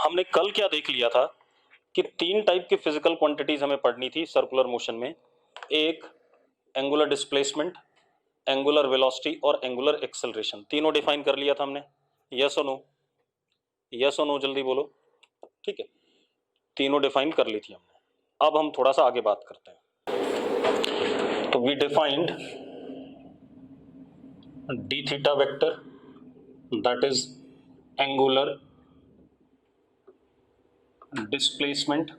हमने कल क्या देख लिया था कि तीन टाइप की फिजिकल क्वांटिटीज हमें पढ़नी थी सर्कुलर मोशन में। एक एंगुलर डिस्प्लेसमेंट, एंगुलर वेलोसिटी और एंगुलर एक्सेलरेशन, तीनों डिफाइन कर लिया था हमने। यस और नो, यस और नो जल्दी बोलो। ठीक है, तीनों डिफाइन कर ली थी हमने। अब हम थोड़ा सा आगे बात करते हैं। तो we defined d theta vector, that is angular displacement,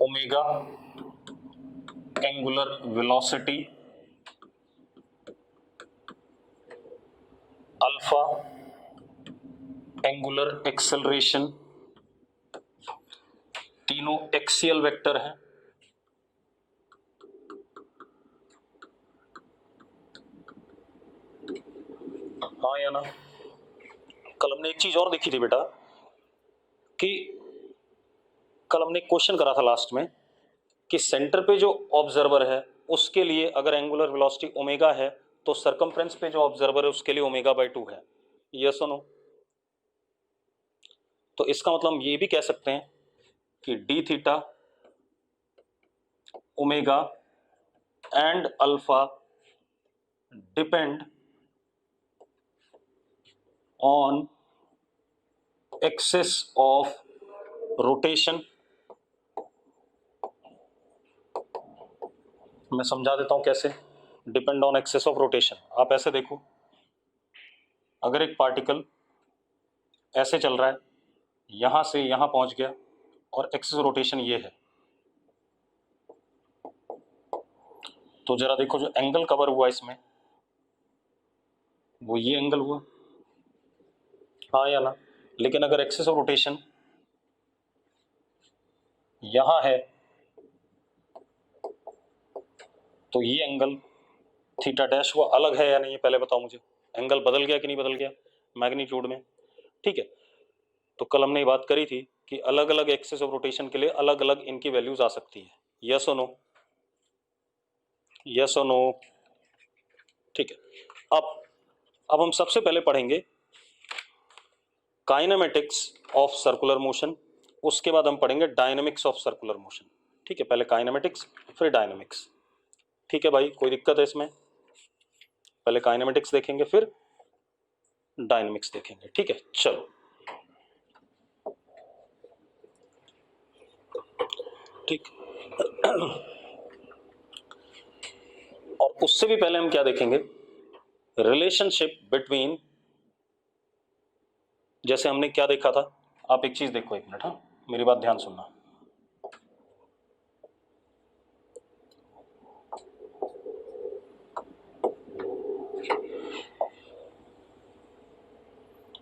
omega angular velocity, alpha angular acceleration, तीनों एक्सियल वेक्टर हैं। हाँ या ना? कल हमने एक चीज और देखी थी बेटा कि कल हमने क्वेश्चन करा था लास्ट में कि सेंटर पे जो ऑब्जर्वर है उसके लिए अगर एंगुलर वेलोसिटी ओमेगा है तो सरकमफ्रेंस पे जो ऑब्जर्वर है उसके लिए ओमेगा बाय 2 है। यस और नो? तो इसका मतलब हम ये भी कह सकते हैं कि D theta, omega and alpha depend on axis of rotation. मैं समझा देता हूं कैसे। Depend on axis of rotation, आप ऐसे देखो, अगर एक पार्टिकल ऐसे चल रहा है, यहां से यहां पहुंच गया और एक्सिस रोटेशन ये है, तो जरा देखो जो एंगल कवर हुआ इसमें वो ये एंगल हुआ। हाँ या ना? लेकिन अगर एक्सिस ऑफ रोटेशन यहां है तो ये एंगल थीटा डैश वो अलग है या नहीं, पहले बताओ मुझे। एंगल बदल गया कि नहीं बदल गया मैग्नीट्यूड में? ठीक है, तो कल हमने ये बात करी थी कि अलग अलग एक्सिस ऑफ रोटेशन के लिए अलग अलग इनकी वैल्यूज आ सकती है। यस और नो? यस और नो? ठीक है, अब हम सबसे पहले पढ़ेंगे काइनेमेटिक्स ऑफ सर्कुलर मोशन, उसके बाद हम पढ़ेंगे डायनेमिक्स ऑफ सर्कुलर मोशन। ठीक है, पहले काइनेमेटिक्स फिर डायनेमिक्स। ठीक है भाई, कोई दिक्कत है इसमें? पहले काइनेमेटिक्स देखेंगे फिर डायनेमिक्स देखेंगे। ठीक है, चलो। ठीक, और उससे भी पहले हम क्या देखेंगे, रिलेशनशिप बिटवीन, जैसे हमने क्या देखा था, आप एक चीज देखो, एक मिनट, हाँ मेरी बात ध्यान सुनना।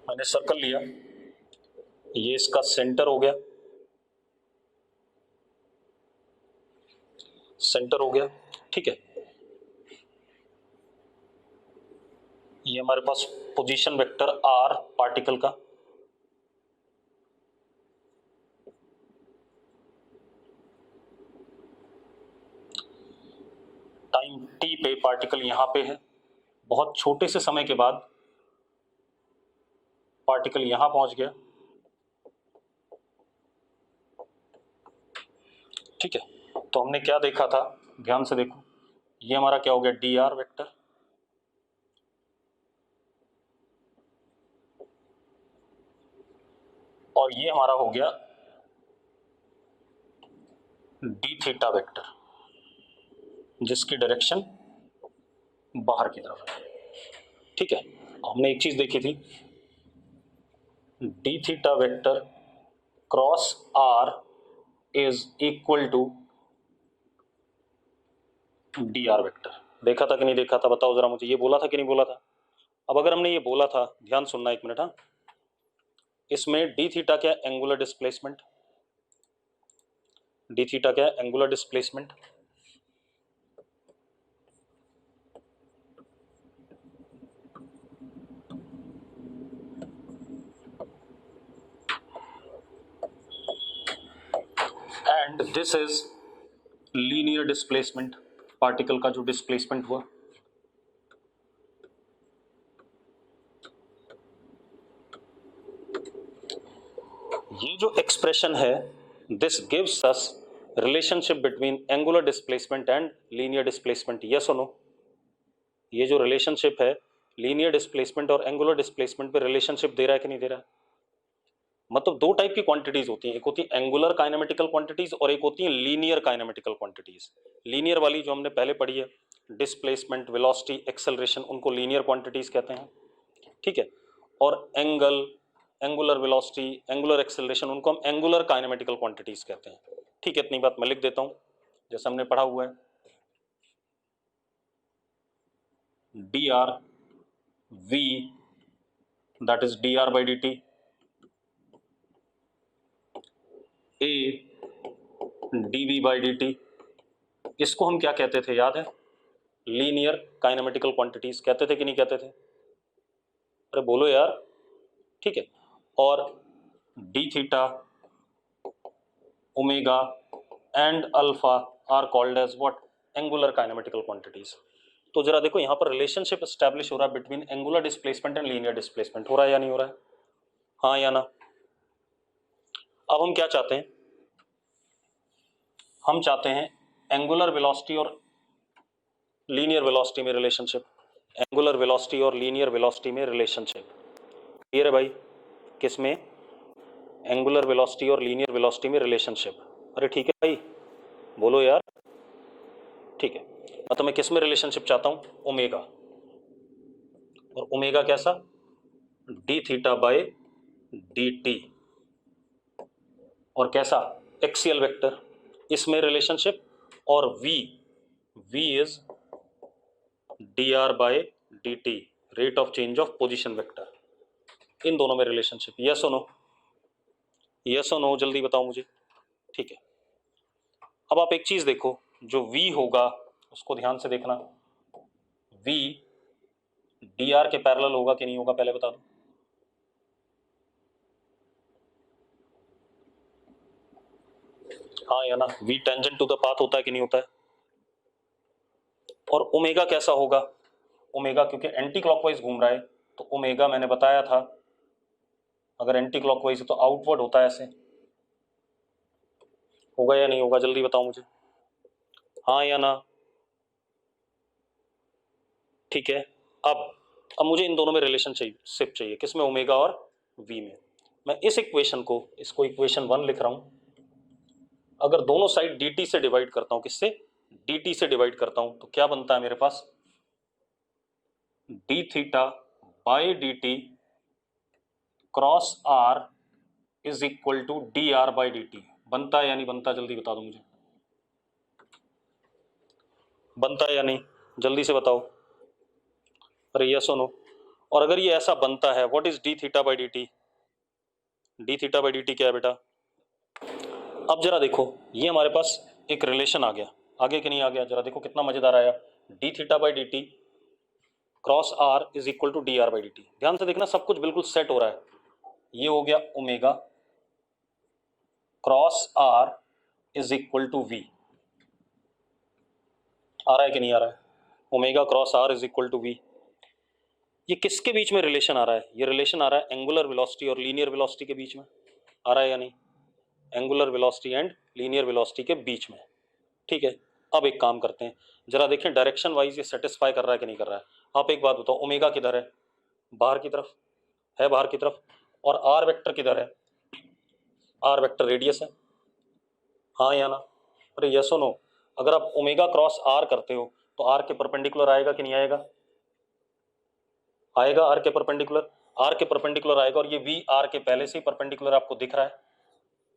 मैंने सर्कल लिया, ये इसका सेंटर हो गया, सेंटर हो गया। ठीक है, ये हमारे पास पोजीशन वेक्टर आर पार्टिकल का, टाइम टी पे पार्टिकल यहां पे है, बहुत छोटे से समय के बाद पार्टिकल यहां पहुंच गया। ठीक है, तो हमने क्या देखा था, ध्यान से देखो, ये हमारा क्या हो गया, डी आर वेक्टर, और ये हमारा हो गया डी थीटा वेक्टर, जिसकी डायरेक्शन बाहर की तरफ है। ठीक है, हमने एक चीज देखी थी, d theta vector cross are is equal to D R vector. देखा था कि नहीं देखा था, बताओ जरा मुझे, ये बोला था कि नहीं बोला था? अब अगर हमने ये बोला था, ध्यान सुनना एक मिनट, हाँ, इसमें डी थीटा क्या, एंगुलर डिस्प्लेसमेंट, डी थीटा क्या, angular displacement, and this is linear displacement, particle का जो डिस्प्लेसमेंट हुआ। ये जो एक्सप्रेशन है, this gives us relationship between angular displacement and linear displacement, yes और नो? ये जो रिलेशनशिप है लीनियर डिस्प्लेसमेंट और एंगुलर डिस्प्लेसमेंट पे रिलेशनशिप दे रहा है कि नहीं दे रहा है? मतलब दो टाइप की क्वांटिटीज होती हैं, एक होती है एंगुलर काइनेमेटिकल क्वांटिटीज और एक होती है लीनियर काइनेमेटिकल क्वांटिटीज। लीनियर वाली जो हमने पहले पढ़ी है, डिस्प्लेसमेंट, वेलोसिटी, एक्सेलरेशन, उनको लीनियर क्वांटिटीज कहते हैं, ठीक है। और एंगुलर वेलोसिटी, एंगुलर एक्सेलरेशन, उनको हम एंगुलर काइनेमेटिकल क्वांटिटीज कहते हैं, ठीक है। इतनी बात मैं लिख देता हूं जैसे हमने पढ़ा हुआ है, d r v, that is D r by D t, a d v by D t, इसको हम क्या कहते थे याद है? लीनियर काइनेमेटिकल क्वांटिटीज कहते थे कि नहीं कहते थे? अरे बोलो यार, ठीक है। और d theta, omega and alpha are called as what? Angular kinematical quantities. तो जरा देखो यहाँ पर रिलेशनशिप एस्टैब्लिश हो रहा है between angular displacement and linear displacement, हो रहा है या नहीं हो रहा है? हाँ या ना? अब हम क्या चाहते हैं? हम चाहते हैं एंगुलर वेलोसिटी और लीनियर वेलोसिटी में रिलेशनशिप, एंगुलर वेलोसिटी और लीनियर वेलोसिटी में रिलेशनशिप। क्लियर है भाई? किस में? एंगुलर वेलोसिटी और लीनियर वेलोसिटी में रिलेशनशिप। अरे ठीक है भाई, बोलो यार, ठीक है। मतलब मैं किस में रिलेशनशिप चाहता हूं? ओमेगा, और ओमेगा कैसा? D theta by D T, और कैसा? एक्सियल वेक्टर, इसमें रिलेशनशिप। और V, V is D R by D T, rate of change of position vector, इन दोनों में रिलेशनशिप। यस और नो? यस और नो जल्दी बताओ मुझे, ठीक है। अब आप एक चीज देखो, जो v होगा उसको ध्यान से देखना, v dr के पैरेलल होगा कि नहीं होगा पहले बता दो। हाँ या ना? v tangent to the path होता है कि नहीं होता है? और ओमेगा कैसा होगा? ओमेगा क्योंकि एंटी क्लॉकवाइज घूम रहा है, तो ओमेगा मैंने बताया था अगर एंटी क्लॉकवाइज है तो आउटवर्ड होता है, ऐसे होगा या नहीं होगा? जल्दी बताओ मुझे, हाँ या ना? ठीक है। अब मुझे इन दोनों में रिलेशनशिप चाहिए, किसमें? ओमेगा और v में। मैं इस इक्वेशन को, इसको इक्वेशन 1 लिख रहा हूं। अगर दोनों साइड dt से डिवाइड करता हूं, किससे? dt से डिवाइड करता हूं, तो क्या बनता है मेरे पास? d theta by D T cross r is equal to D r by D t. बनता है या नहीं बनता? जल्दी बता दो मुझे, बनता है या नहीं? जल्दी से बताओ, अरे यस और नो? और अगर ये ऐसा बनता है, what is d theta by D T? D theta by D T क्या है बेटा? अब जरा देखो, ये हमारे पास एक रिलेशन आ गया, आगे कि नहीं आ गया? जरा देखो कितना मजेदार आया, d theta by D T cross are is equal to D r by D t. ध्यान से देखना, सब कुछ बिल्कुल सेट हो रहा है। ये हो गया omega cross are is equal to V, आ रहा है कि नहीं आ रहा है? Omega cross are is equal to we. ये किसके बीच में रिलेशन आ रहा है? ये रिलेशन आ रहा है एंगुलर वेलोसिटी और लीनियर वेलोसिटी के बीच में, आ रहा है या नहीं? Angular velocity and linear velocity के बीच में, ठीक है। अब एक काम करते हैं, जरा देखें डायरेक्शन वाइज ये सेटिस्फाई कर रहा है कि नहीं कर रहा है। आप एक बात बताओ, ओमेगा किधर है? बाहर की तरफ है, बाहर की तरफ। और आर वेक्टर किधर है? आर वेक्टर रेडियस है, हाँ या ना? अरे यस और नो? अगर आप ओमेगा क्रॉस आर करते हो तो आर के परपेंडिकुलर आएगा कि नहीं आएगा? आएगा, आर के परपेंडिकुलर, आर के परपेंडिकुलर आएगा। और ये वी आर के पहले से ही परपेंडिकुलर आपको दिख रहा है,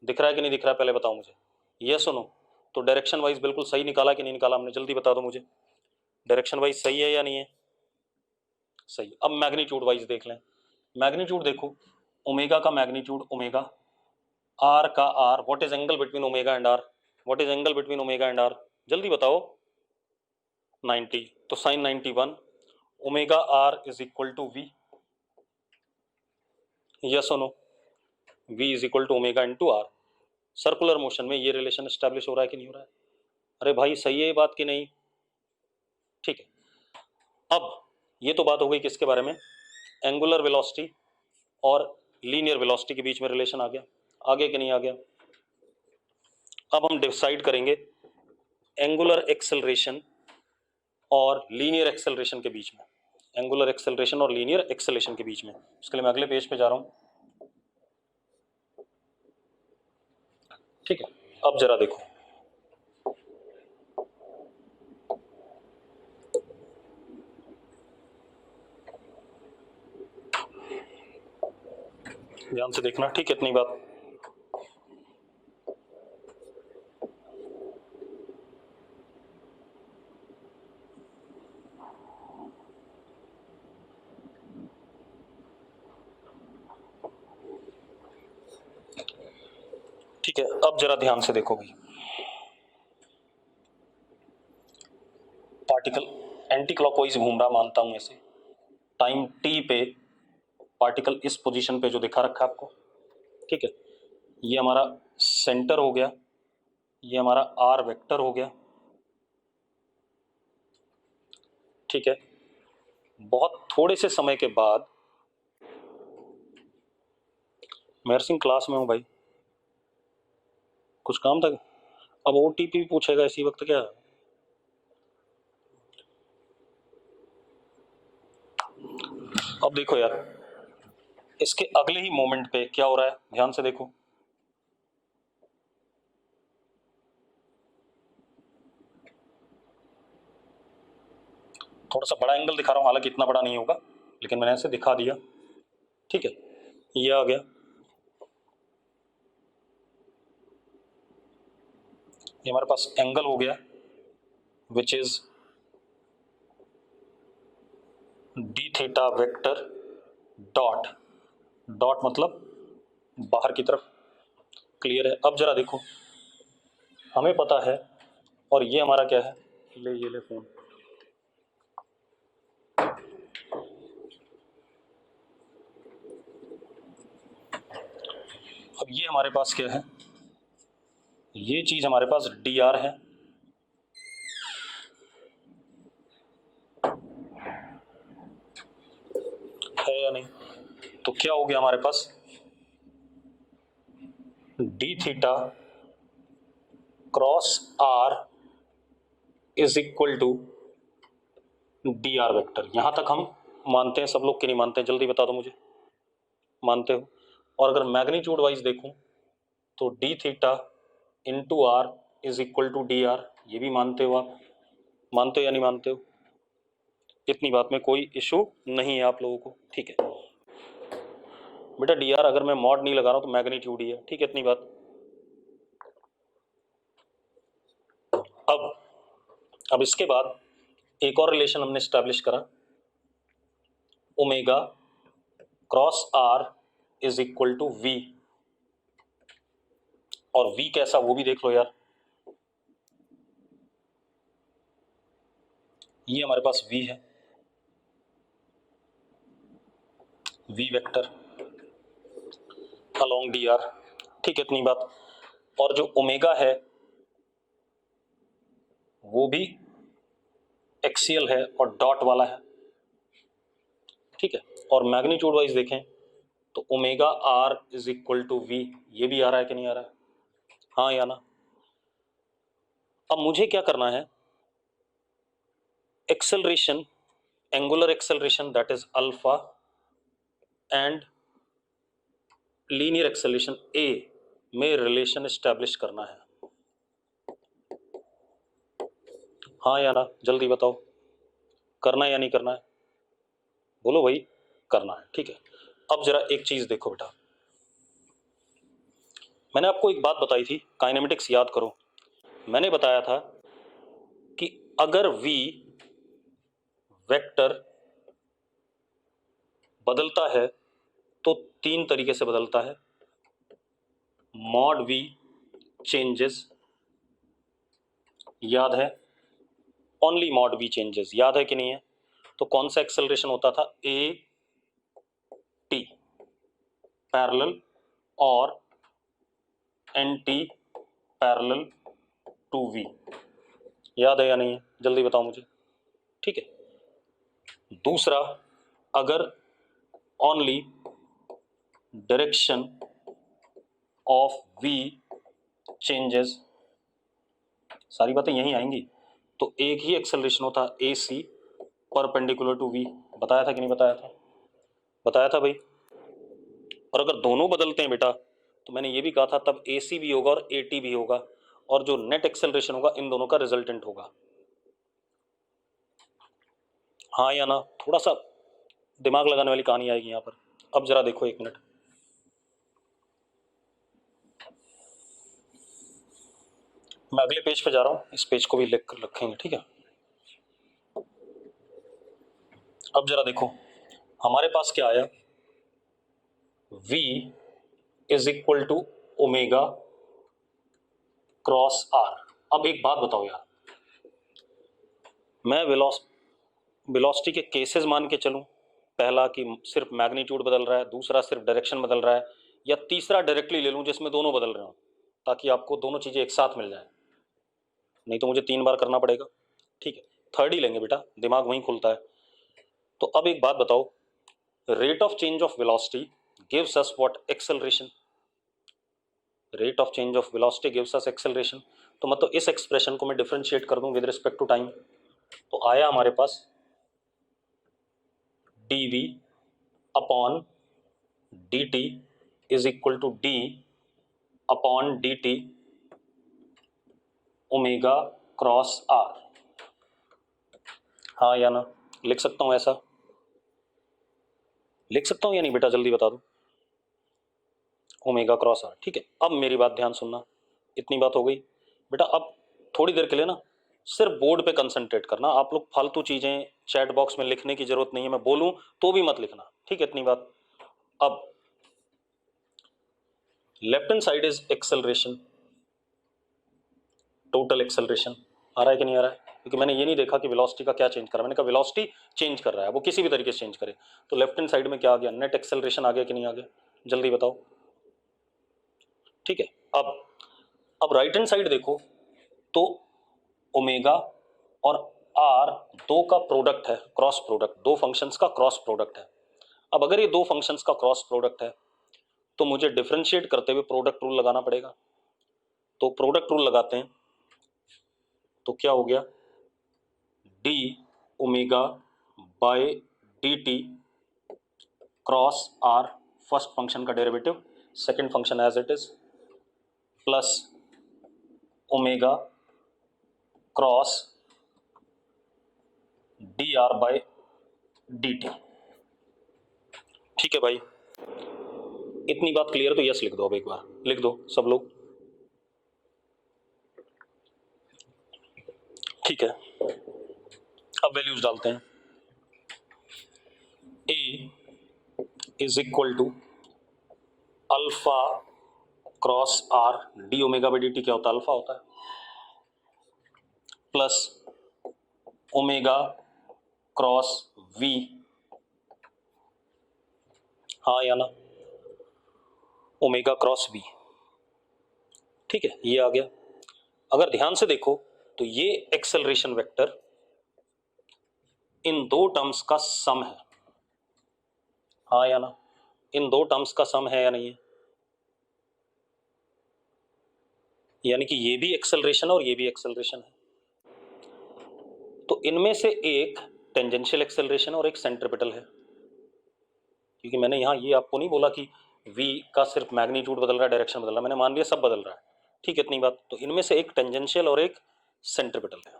दिख रहा है कि नहीं दिख रहा है? पहले बताओ मुझे, यस और नो? तो डायरेक्शन वाइज बिल्कुल सही निकाला कि नहीं निकाला हमने? जल्दी बता दो मुझे, डायरेक्शन वाइज सही है या नहीं है? सही। अब मैग्नीट्यूड वाइज देख लें, मैग्नीट्यूड देखो, ओमेगा का मैग्नीट्यूड ओमेगा, आर का R, what is angle between omega and R? What is angle between omega and R? जल्दी बताओ। 90, तो sine 91, omega are is equal to V, yes और no? V is equal to omega into R. Circular motion में ये relation establish हो रहा है कि नहीं हो रहा है? अरे भाई सही है ये बात कि नहीं? ठीक है। अब ये तो बात हो गई किसके बारे में? एंगुलर वेलोसिटी और लीनियर वेलोसिटी के बीच में रिलेशन आ गया। आगे कि नहीं आ गया? अब हम डिसाइड करेंगे एंगुलर एक्सेलरेशन और लीनियर एक्सेलरेशन के बीच में, एंगुलर एक्सेलरेशन और लीनियर एक्सेलेरेशन के बीच में। उसके लिए मैं अगले पेज पे जा रहा हूं। ठीक है, अब जरा देखो, ध्यान से देखना, ठीक है? इतनी बात। ठीक है, अब जरा ध्यान से देखो भाई, पार्टिकल एंटी क्लॉकवाइज घूम रहा मानता हूं ऐसे, टाइम टी पे पार्टिकल इस पोजीशन पे जो दिखा रखा है आपको, ठीक है? ये हमारा सेंटर हो गया, ये हमारा आर वेक्टर हो गया, ठीक है? बहुत थोड़े से समय के बाद, मेहर सिंह क्लास में हूं भाई, कुछ काम था? अब ओटीपी पूछेगा इसी वक्त क्या? अब देखो यार, इसके अगले ही मोमेंट पे क्या हो रहा है, ध्यान से देखो। थोड़ा सा बड़ा एंगल दिखा रहा हूं, हालांकि इतना बड़ा नहीं होगा, लेकिन मैंने ऐसे दिखा दिया, ठीक है? ये आ गया, ये हमारे पास एंगल हो गया which is d theta vector dot, dot मतलब बाहर की तरफ। क्लियर है? अब जरा देखो, हमें पता है, और ये हमारा क्या है, ले ये ले फोन, अब ये हमारे पास क्या है, ये चीज हमारे पास डी आर है, या नहीं? तो क्या हो गया हमारे पास, D theta cross are is equal to D R vector. यहां तक हम मानते हैं, सब लोग के नहीं मानते हैं, जल्दी बता दो मुझे, मानते हो? और अगर मैग्नीट्यूड वाइज देखूं तो D theta into r is equal to D r, ये भी मानते हो आप? मानते हो या नहीं मानते हो? इतनी बात में कोई इशू नहीं है आप लोगों को, ठीक है? बेटा डी आर अगर मैं मॉड नहीं लगा रहा हूं तो मैग्नीट्यूड ही है, ठीक है? इतनी बात। अब इसके बाद एक और रिलेशन हमने स्टैब्लिश करा, omega cross are is equal to we, और वी कैसा वो भी देख लो यार। ये हमारे पास वी है, v vector along d r, ठीक है? इतनी बात। और जो ओमेगा है वो भी एक्सियल है और डॉट वाला है, ठीक है? और मैग्नीट्यूड वाइज देखें तो omega are is equal to we, ये भी आ रहा है कि नहीं आ रहा है? हाँ या ना? अब मुझे क्या करना है, acceleration, angular acceleration that is alpha and linear acceleration A में रिलेशन एस्टैब्लिश करना है। हाँ या ना? जल्दी बताओ, करना है या नहीं करना है? बोलो भाई, करना है, ठीक है? अब जरा एक चीज देखो बेटा, मैंने आपको एक बात बताई थी, काइनेमेटिक्स याद करो। मैंने बताया था कि अगर v वेक्टर बदलता है तो तीन तरीके से बदलता है, मॉड v चेंजेस, याद है? ओनली मॉड v चेंजेस, याद है कि नहीं है? तो कौन सा एक्सेलरेशन होता था, a t पैरेलल और n t parallel to v, याद है या नहीं है? जल्दी बताओ मुझे, ठीक है? दूसरा, अगर only direction of v changes, सारी बातें यहीं आएंगी। तो एक ही एक्सेलरेशन होता है ac परपेंडिकुलर टू v, बताया था कि नहीं बताया था? बताया था भाई। और अगर दोनों बदलते हैं बेटा तो मैंने ये भी कहा था तब ac भी होगा और at भी होगा, और जो नेट एक्सेलरेशन होगा इन दोनों का रिजल्टेंट होगा। हाँ या ना? थोड़ा सा दिमाग लगाने वाली कहानी आएगी यहाँ पर। अब जरा देखो, एक मिनट, मैं अगले पेज पे जा रहा हूँ, इस पेज को भी लिख कर रखेंगे, ठीक है? अब जरा देखो हमारे पास क्या आया, v is equal to omega cross r। अब एक बात बताओ यार, मैं वेलोसिटी के केसेस मान के चलूं, पहला कि सिर्फ मैग्नीट्यूड बदल रहा है, दूसरा सिर्फ डायरेक्शन बदल रहा है, या तीसरा डायरेक्टली ले लूं जिसमें दोनों बदल रहे हो, ताकि आपको दोनों चीजें एक साथ मिल जाए? नहीं तो मुझे 3 बार करना पड़ेगा, ठीक है? थर्ड ही लेंगे बेटा, दिमाग वहीं खुलता है। तो अब एक बात बताओ, rate of change of velocity gives us what? Acceleration. Rate of change of velocity gives us acceleration. तो मतलब इस एक्सप्रेशन को मैं डिफरेंशिएट कर दूं विद रिस्पेक्ट टू टाइम, तो आया हमारे पास dv upon dt is equal to d upon dt omega cross r। हाँ या ना? लिख सकता हूं ऐसा? लिख सकता हूं या नहीं बेटा, जल्दी बता दो। ओमेगा क्रॉस r, ठीक है? अब मेरी बात ध्यान सुनना, इतनी बात हो गई बेटा। अब थोड़ी देर के लिए ना सिर्फ बोर्ड पे कंसंट्रेट करना, आप लोग फालतू चीजें चैट बॉक्स में लिखने की जरूरत नहीं है, मैं बोलूं तो भी मत लिखना, ठीक है? इतनी बात। अब left hand side is acceleration, total acceleration. आ रहा है कि नहीं आ रहा है? क्योंकि मैंने ये नहीं देखा कि वेलोसिटी का क्या चेंज कर रहा है, मैंने कहा वेलोसिटी चेंज कर रहा है, वो किसी भी तरीके से चेंज करे। तो लेफ्ट हैंड साइड में क्या आ गया? नेट एक्सेलरेशन आ गया कि नहीं आ गया? जल्दी बताओ, ठीक है? अब राइट हैंड साइड देखो तो ओमेगा और आर दो का प्रोडक्ट है, क्रॉस प्रोडक्ट, दो फंक्शंस का क्रॉस प्रोडक्ट है। अब अगर ये दो फंक्शंस का क्रॉस प्रोडक्ट है तो मुझे डिफरेंशिएट करते हुए प्रोडक्ट रूल लगाना पड़ेगा। तो प्रोडक्ट रूल लगाते हैं, तो क्या हो गया? D omega by D T cross R, first function का derivative, second function as it is, plus omega cross D R by D T. ठीक है भाई, इतनी बात क्लियर? तो यस लिख दो, अब एक बार लिख दो सब लोग, ठीक है? अब वैल्यूज डालते हैं। A is equal to alpha cross R, D omega by D T क्या होता है? अल्फा होता है, प्लस ओमेगा क्रॉस वी, हाँ या ना? ओमेगा क्रॉस वी, ठीक है? ये आ गया। अगर ध्यान से देखो तो ये एक्सेलरेशन वेक्टर इन दो टर्म्स का सम है, हाँ या ना? इन दो टर्म्स का सम है या नहीं है? यानी कि ये भी एक्सेलरेशन और ये भी एक्सेलरेशन है। तो इनमें से एक टेंजेंशियल एक्सेलरेशन और एक सेंट्रिपिटल है, क्योंकि मैंने यहाँ ये आपको नहीं बोला कि v का सिर्फ मैग्नीट्यूड बदल रहा है, डायरेक्शन बदल रहा है, मैंने मान लिया सब बदल रहा है, ठीक है? इतनी बात। तो इनमें से एक टेंजेंशियल और एक सेंट्रिपिटल है,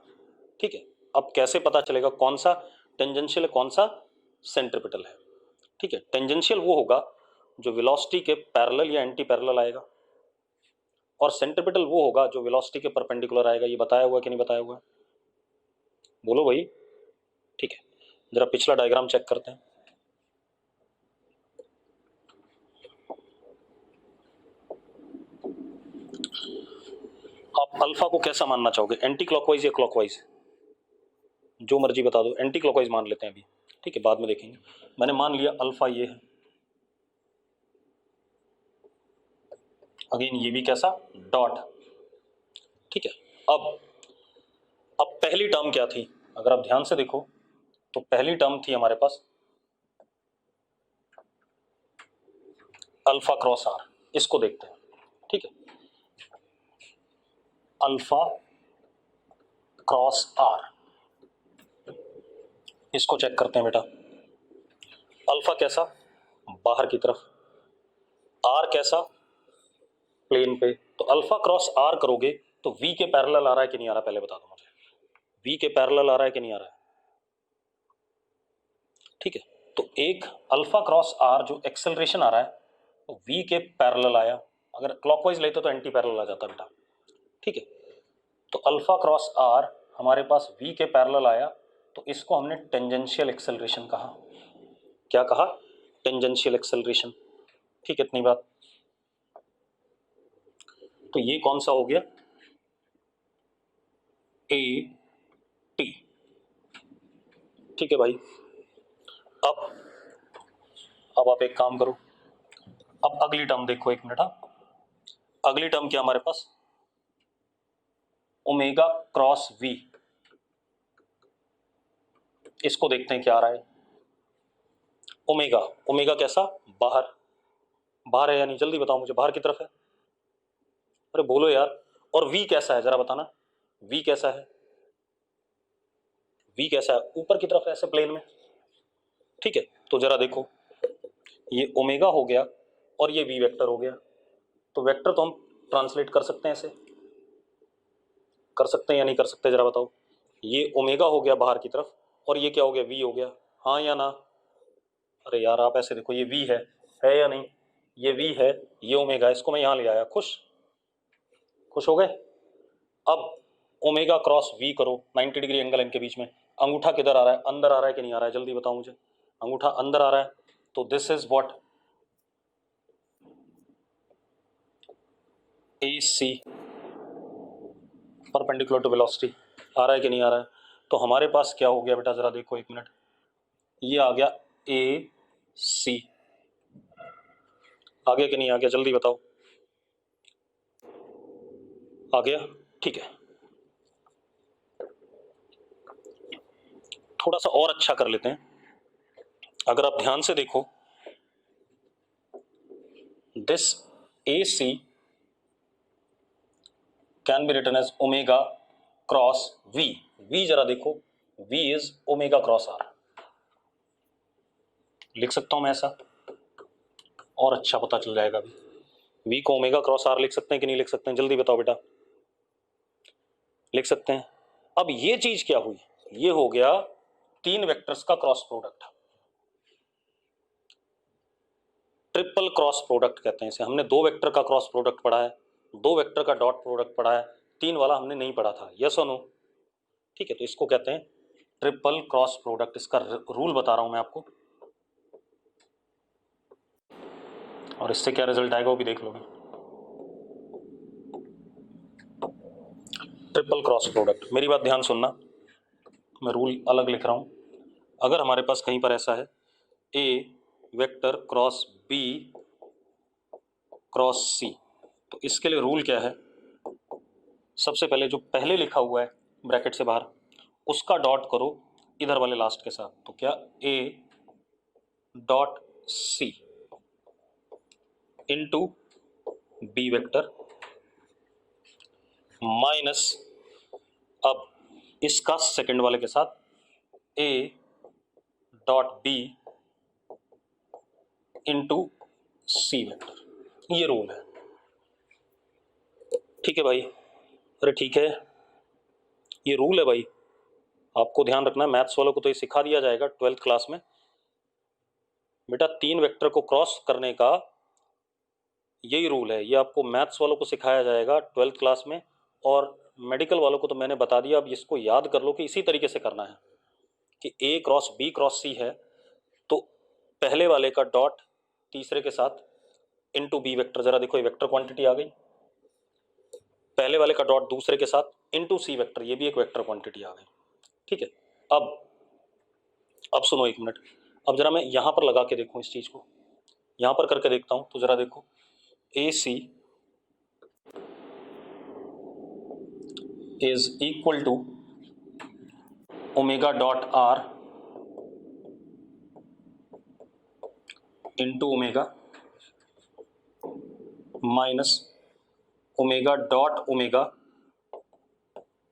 ठीक है? अब कैसे पता चलेगा कौन सा टेंजेंशियल है कौन सा सेंट्रिपिटल है? ठीक है, टेंजेंशियल वो होगा जो वेलोसिटी के पैरेलल या एंटी पैरेलल आएगा, और सेंट्रिपिटल वो होगा जो वेलोसिटी के परपेंडिकुलर आएगा। ये बताया हुआ कि नहीं बताया हुआ? बोलो भाई, ठीक है? जरा पिछला डायग्राम चेक करते हैं। आप अल्फा को कैसा मानना चाहोगे, एंटी क्लॉकवाइज या क्लॉकवाइज? जो मर्जी बता दो, एंटी क्लॉकवाइज मान लेते हैं अभी, ठीक है? बाद में देखेंगे। मैंने मान लिया अल्फा ये है, अगेन ये भी कैसा? डॉट, ठीक है? अब पहली टर्म क्या थी? अगर आप ध्यान से देखो तो पहली टर्म थी हमारे पास अल्फा क्रॉस आर, इसको देखते हैं, ठीक है, अल्फा क्रॉस आर, इसको चेक करते हैं बेटा। अल्फा कैसा, बाहर की तरफ, आर कैसा, प्लेन पे। तो अल्फा क्रॉस आर करोगे तो वी के पैरेलल आ रहा है कि नहीं आ रहा, पहले बता दो मुझे। वी के पैरेलल आ रहा है कि नहीं आ रहा है, ठीक है। तो एक अल्फा क्रॉस आर जो एक्सेलरेशन आ रहा है तो वी के पैरेलल आया, अगर क्लॉकवाइज लेते तो एंटी पैरेलल आ जाता बेटा, ठीक है। तो अल्फा क्रॉस आर हमारे पास वी के पैरेलल आया, तो इसको हमने टेंजेंशियल एक्सेलरेशन कहा। क्या कहा, टेंजेंशियल एक्सेलरेशन, ठीक है, इतनी बात। तो ये कौन सा हो गया, ए टी, ठीक है भाई। अब आप एक काम करो, अब अगली टर्म देखो, एक मिनट। हाँ, अगली टर्म क्या हमारे पास, ओमेगा क्रॉस वी, इसको देखते हैं क्या आ रहा है। ओमेगा, ओमेगा कैसा, बाहर, बाहर है या नहीं, जल्दी बताओ मुझे, बाहर की तरफ है, अरे बोलो यार। और वी कैसा है जरा बताना, वी कैसा है, वी कैसा है, ऊपर की तरफ ऐसे प्लेन में, ठीक है। तो जरा देखो, ये ओमेगा हो गया और ये वी वेक्टर हो गया। तो वेक्टर तो हम ट्रांसलेट कर सकते हैं ऐसे, कर सकते हैं या नहीं कर सकते, जरा बताओ। ये ओमेगा हो गया बाहर की तरफ और ये क्या हो गया, वी हो गया, हाँ या ना। अरे यार आप ऐसे देखो, ये वी है या नहीं, ये वी है, ये ओमेगा, इसको मैं यहाँ ले आया, खुश, खुश हो गए। अब ओमेगा क्रॉस वी करो, 90 डिग्री एंगल इनके बीच में, अंगूठा किधर आ रहा है, अंदर आ रहा है कि नहीं आ रहा है, जल्दी बताओ मुझे, अंगूठा अंदर आ रहा है, तो this is what, A C, perpendicular to velocity, आ रहा है कि नहीं आ रहा है। तो हमारे पास क्या हो गया बेटा, जरा देखो एक मिनट, ये आ गया ए सी, आ गया कि नहीं आ गया, जल्दी बताओ, आ गया, ठीक है। थोड़ा सा और अच्छा कर लेते हैं, अगर आप ध्यान से देखो, this a c can be written as omega cross v, v जरा देखो, v is omega cross r, लिख सकता हूं मैं ऐसा, और अच्छा पता चल जाएगा अभी। वी को ओमेगा क्रॉस आर लिख सकते हैं कि नहीं लिख सकते हैं, जल्दी बताओ बेटा, लिख सकते हैं। अब ये चीज क्या हुई, ये हो गया तीन वेक्टर्स का cross product, triple cross product कहते हैं इसे। हमने दो वेक्टर का क्रॉस प्रोडक्ट पढ़ा है, दो वेक्टर का डॉट प्रोडक्ट पढ़ा है, तीन वाला हमने नहीं पढ़ा था, यस और नो, ठीक है। तो इसको कहते हैं ट्रिपल क्रॉस प्रोडक्ट, इसका रूल बता रहा हूं मैं आपको, और इससे क्या रिजल्ट आएगा वो भी देख लोगे। ट्रिपल क्रॉस प्रोडक्ट, मेरी बात ध्यान सुनना, मैं रूल अलग लिख रहा हूं। अगर हमारे पास कहीं पर ऐसा है, ए वेक्टर क्रॉस बी क्रॉस सी, तो इसके लिए रूल क्या है, सबसे पहले जो पहले लिखा हुआ है ब्रैकेट से बाहर, उसका डॉट करो इधर वाले लास्ट के साथ, तो क्या, a dot c into b vector minus, अब इसका सेकंड वाले के साथ a dot b into c vector, ये रूल है, ठीक है भाई। अरे ठीक है, ये रूल है भाई, आपको ध्यान रखना है, मैथ्स वालों को तो ये सिखा दिया जाएगा 12th क्लास में बेटा, तीन वेक्टर को क्रॉस करने का यही रूल है, ये आपको मैथ्स वालों को सिखाया जाएगा 12th क्लास में, और मेडिकल वालों को तो मैंने बता दिया, अब इसको याद कर लो कि इसी तरीके से करना है कि ए क्रॉस बी क्रॉस सी है, तो पहले वाले का डॉट तीसरे के साथ इनटू बी वेक्टर, जरा देखो ये वेक्टर क्वांटिटी आ गई, पहले वाले का डॉट दूसरे के साथ इनटू सी वेक्टर, ये भी एक वेक्टर क्वांटिटी आ गई, ठीक है। अब सुनो एक मिनट, अब जरा मैं यहां पर लगा के देखूं इस चीज को, यहां पर करके देखता हूं, तो जरा देखो, ए c is equal to omega dot r into omega minus omega dot omega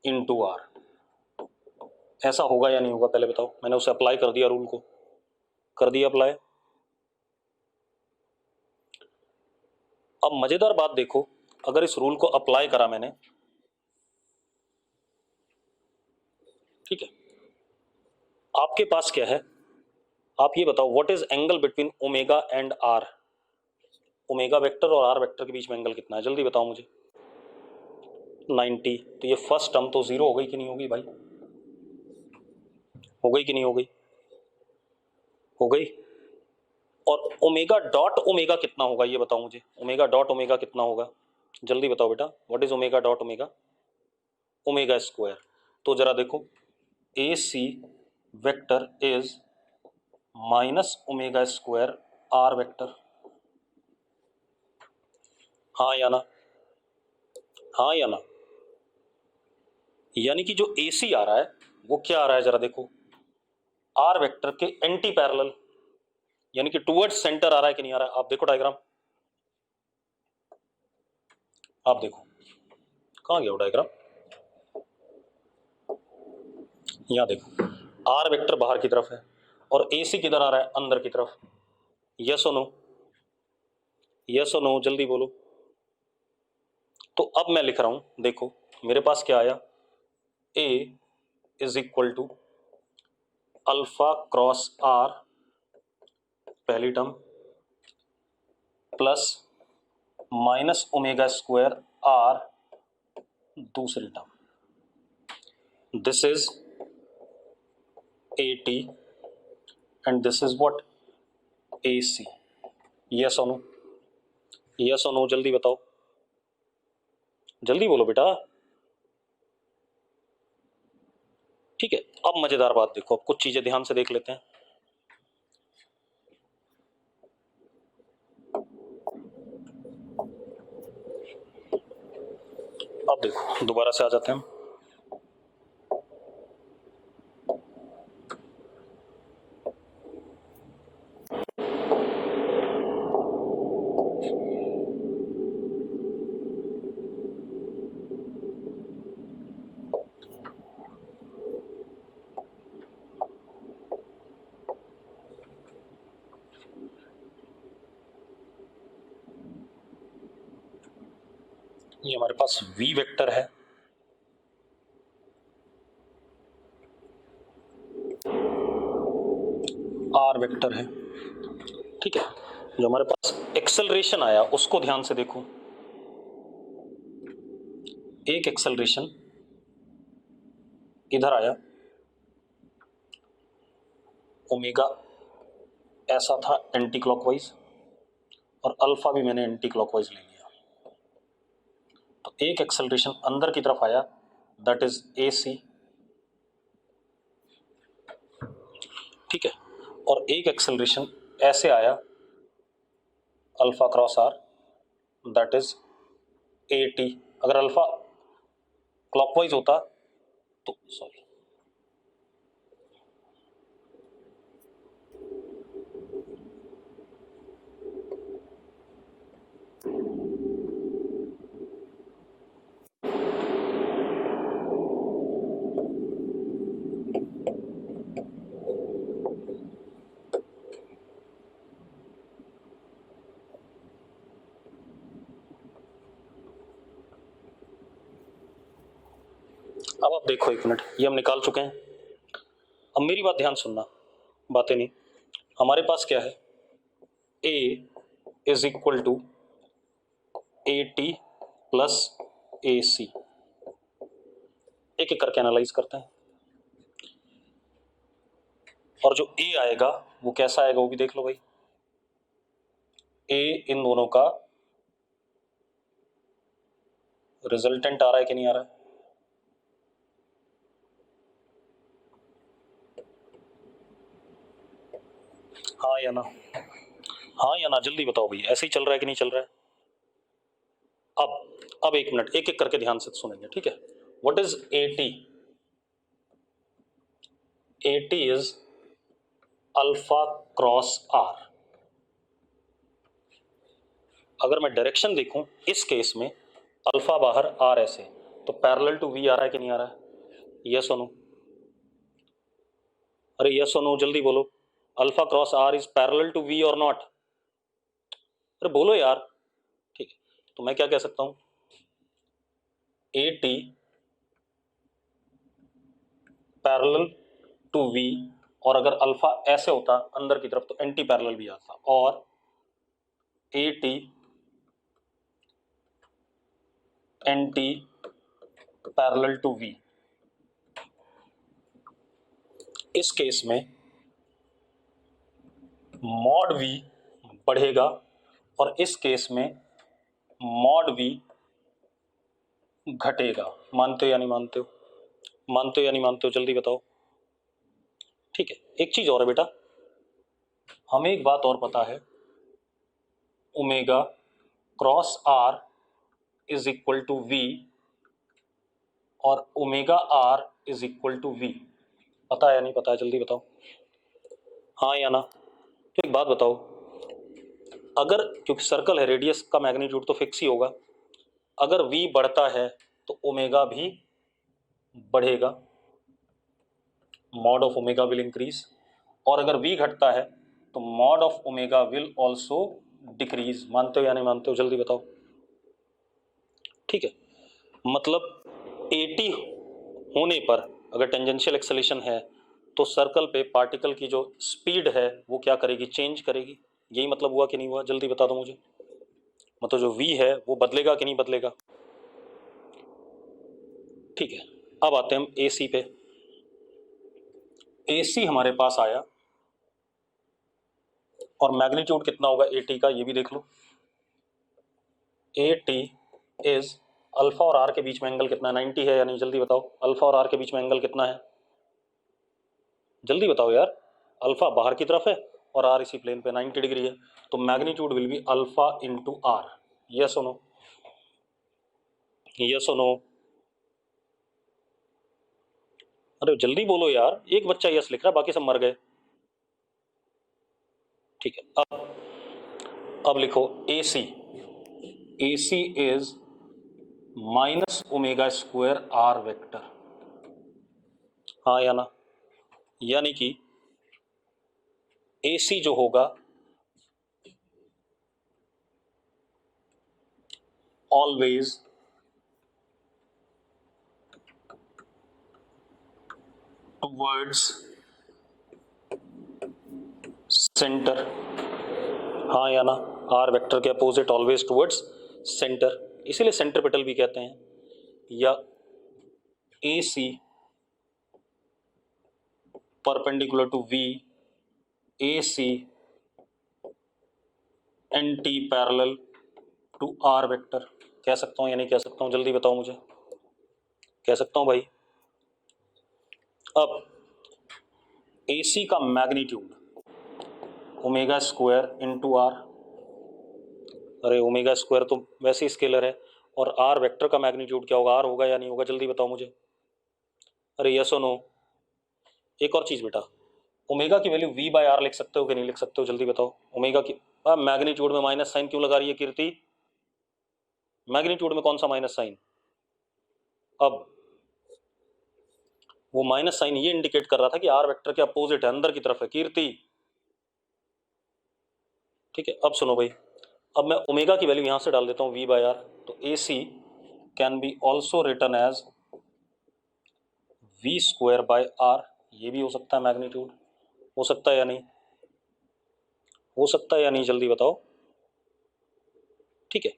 into r. ऐसा होगा या नहीं होगा पहले बताओ। मैंने उसे अप्लाई कर दिया, रूल को कर दिया अप्लाई। अब मजेदार बात देखो, अगर इस रूल को अप्लाई करा मैंने, ठीक है, आपके पास क्या है, आप ये बताओ what is angle between omega and r. Omega vector और आर वेक्टर के बीच में एंगल कितना है, जल्दी बताओ मुझे। 90। तो ये फर्स्ट टर्म तो जीरो हो गई कि नहीं होगी भाई, हो गई कि नहीं हो गई, हो गई। और ओमेगा डॉट ओमेगा कितना होगा ये बताओ मुझे, ओमेगा डॉट ओमेगा कितना होगा, जल्दी बताओ बेटा। What is omega dot omega, omega square. तो जरा देखो, ए सी vector is minus omega square are vector, हाँ या ना, हाँ या ना। यानी कि जो ए सी आ रहा है वो क्या आ रहा है जरा देखो, आर वेक्टर के एंटी पैरेलल, यानी कि टुवर्ड्स सेंटर आ रहा है कि नहीं आ रहा है। आप देखो डायग्राम, आप देखो कहां गया वो डायग्राम, यहां देखो, आर वेक्टर बाहर की तरफ है और ए सी किधर आ रहा है, अंदर की तरफ। यस और नो, यस और नो, जल्दी बोलो। तो अब मैं लिख रहा हूं, देखो मेरे पास क्या आया, A is equal to alpha cross R पहली term plus minus omega square R दूसरी term. This is A T and this is what, A C. Yes और नो, यस और नो, जल्दी बताओ, जल्दी बोलो बेटा। ठीक है, अब मजेदार बात देखो, अब कुछ चीजें ध्यान से देख लेते हैं। अब देखो दोबारा से आ जाते हैं हम। ये हमारे पास v वेक्टर है, r वेक्टर है, ठीक है। जो हमारे पास एक्सेलरेशन आया उसको ध्यान से देखो, एक एक्सेलरेशन इधर आया, ओमेगा ऐसा था एंटी क्लॉकवाइज और अल्फा भी मैंने एंटी क्लॉकवाइज ले लिया। तो एक एक्सेलरेशन अंदर की तरफ आया, दैट इज ए सी, ठीक है। और एक एक्सेलरेशन ऐसे आया, alpha cross r, that is A t. अगर अल्फा क्लॉकवाइज होता तो सॉरी, अब आप देखो एक मिनट, ये हम निकाल चुके हैं। अब मेरी बात ध्यान सुनना, बातें नहीं। हमारे पास क्या है, A is equal to A T plus A C. एक एक करके एनालाइज करते हैं, और जो ए आएगा वो कैसा आएगा वो भी देख लो भाई। ए इन दोनों का रिजल्टेंट आ रहा है कि नहीं आ रहा है, हाँ या ना, हाँ या ना, जल्दी बताओ भाई, ऐसे ही चल रहा है कि नहीं चल रहा है। अब एक मिनट, एक एक करके ध्यान से सुनेंगे, ठीक है। What is A t, a T is alpha cross r. अगर मैं डायरेक्शन देखूं इस केस में अल्फा बाहर आर ऐसे, तो पैरेलल टू वी आ रहा है कि नहीं आ रहा है? यस और नो? अरे यस और नो जल्दी बोलो, alpha cross are is parallel to we और नॉट? अरे बोलो यार। ठीक है, तो मैं क्या कह सकता हूं, a t parallel to we, और अगर अल्फा ऐसे होता अंदर की तरफ तो एंटी पैरेलल भी आता, और a t anti parallel to v. इस केस में मॉड वी बढ़ेगा और इस केस में मॉड वी घटेगा। मानते हो या नहीं मानते हो? मानते हो या नहीं मानते हो, जल्दी बताओ। ठीक है, एक चीज और है बेटा, हमें एक बात और पता है, omega cross are is equal to we और omega are is equal to V. पता है या नहीं पता है, जल्दी बताओ, हाँ या ना? तो एक बात बताओ, अगर क्योंकि सर्कल है, रेडियस का मैग्नीट्यूड तो फिक्स ही होगा, अगर v बढ़ता है तो ओमेगा भी बढ़ेगा, mod of omega will increase, और अगर v घटता है तो mod of omega will also decrease. मानते हो या नहीं मानते हो, जल्दी बताओ। ठीक है, मतलब 80 होने पर अगर टेंजेंशियल एक्सेलेरेशन है तो सर्कल पे पार्टिकल की जो स्पीड है वो क्या करेगी, चेंज करेगी। यही मतलब हुआ कि नहीं हुआ, जल्दी बता दो मुझे। मतलब जो v है वो बदलेगा कि नहीं बदलेगा? ठीक है, अब आते हैं हम AC पे। AC हमारे पास आया और मैग्नीट्यूड कितना होगा AT का, ये भी देख लो। AT इज अल्फा और आर के बीच में एंगल कितना है, 90 है या नहीं, जल्दी बताओ। अल्फा और आर के बीच में एंगल कितना है, जल्दी बताओ यार। अल्फा बाहर की तरफ है और आर इसी प्लेन पे 90 डिग्री है, तो magnitude will be alpha into r. Yes और नो? यस और नो? अरे जल्दी बोलो यार, एक बच्चा यस लिख रहा है, बाकी सब मर गए। ठीक है, अब लिखो AC। AC is minus omega square are vector, हाँ या ना? यानी कि AC जो होगा ऑलवेज टुवर्ड्स सेंटर, हाँ या ना? आर वेक्टर के अपोजिट ऑलवेज टुवर्ड्स सेंटर, इसीलिए सेंट्रिपेटल भी कहते हैं। या AC perpendicular to V, AC anti parallel to r vector. कह सकता हूं या नहीं कह सकता हूं, जल्दी बताओ मुझे। कह सकता हूं भाई। अब AC का magnitude omega square into r, अरे ओमेगा स्क्वायर तो वैसे ही स्केलर है, और आर वेक्टर का मैग्नीट्यूड क्या होगा, आर होगा या नहीं होगा, जल्दी बताओ मुझे। अरे यस और नो? एक और चीज बेटा, ओमेगा की वैल्यू V बाय आर लिख सकते हो कि नहीं लिख सकते हो, जल्दी बताओ। ओमेगा की मैग्नीट्यूड में माइनस साइन क्यों लगा रही है कीर्ति? मैग्नीट्यूड में कौन सा माइनस साइन? अब वो माइनस साइन ये इंडिकेट कर रहा था कि आर वेक्टर के अपोजिट है, अंदर की तरफ है कीर्ति। ठीक है, अब सुनो भाई, अब मैं ओमेगा की वैल्यू यहां से डाल देता हूं V बाय आर, तो AC can be also written as V square by r. ये भी हो सकता है मैग्नीट्यूड, हो सकता है या नहीं? हो सकता है या नहीं, जल्दी बताओ। ठीक है,